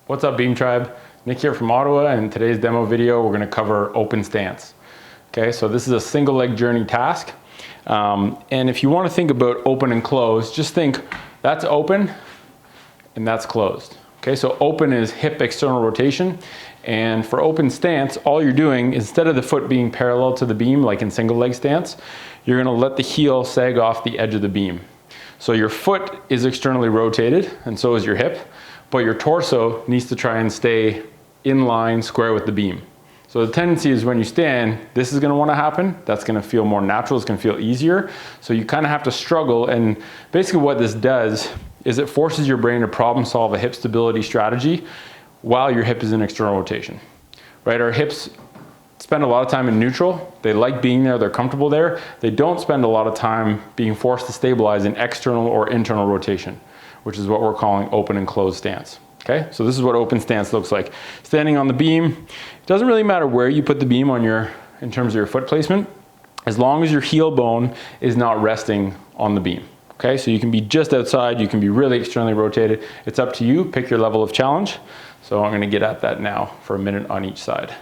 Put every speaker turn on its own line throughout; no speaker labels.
What's up, Beam Tribe? Nick here from Ottawa, and in today's demo video we're going to cover open stance. Okay, so this is a single leg journey task, and if you want to think about open and closed, just think that's open and that's closed. Okay, so open is hip external rotation, and for open stance all you're doing, instead of the foot being parallel to the beam like in single leg stance, you're going to let the heel sag off the edge of the beam. So your foot is externally rotated and so is your hip, but your torso needs to try and stay in line square with the beam. So the tendency is when you stand, this is going to want to happen. That's going to feel more natural. It's going to feel easier. So you kind of have to struggle, and basically what this does is it forces your brain to problem solve a hip stability strategy while your hip is in external rotation. Right? Our hips spend a lot of time in neutral. They like being there, they're comfortable there. They don't spend a lot of time being forced to stabilize in external or internal rotation, which is what we're calling open and closed stance. Okay, so this is what open stance looks like. Standing on the beam, it doesn't really matter where you put the beam on in terms of your foot placement, as long as your heel bone is not resting on the beam. Okay, so you can be just outside, you can be really externally rotated. It's up to you, pick your level of challenge. So I'm gonna get at that now for a minute on each side.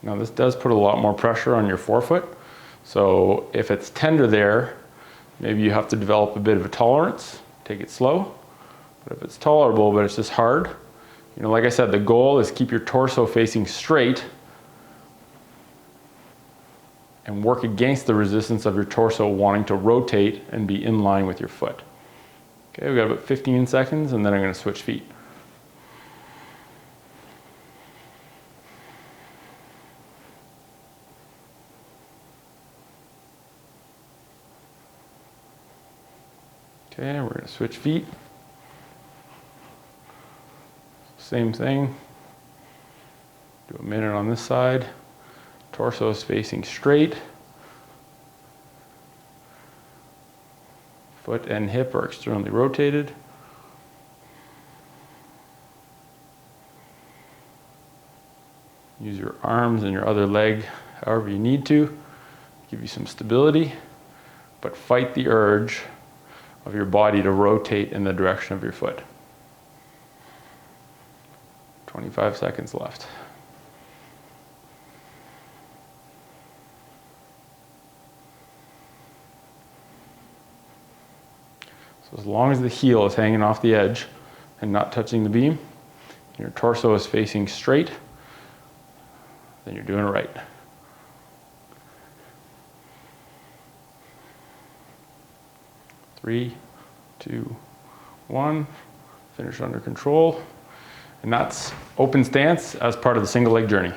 Now this does put a lot more pressure on your forefoot. So if it's tender there, maybe you have to develop a bit of a tolerance, take it slow. But if it's tolerable, but it's just hard, you know, like I said, the goal is keep your torso facing straight and work against the resistance of your torso wanting to rotate and be in line with your foot. Okay, we've got about 15 seconds and then I'm going to switch feet. Okay, we're going to switch feet. Same thing. Do a minute on this side. Torso is facing straight. Foot and hip are externally rotated. Use your arms and your other leg however you need to. Give you some stability, but fight the urge of your body to rotate in the direction of your foot. 25 seconds left. So as long as the heel is hanging off the edge and not touching the beam, and your torso is facing straight, then you're doing it right. 3, 2, 1, finish under control. And that's open stance as part of the single leg journey.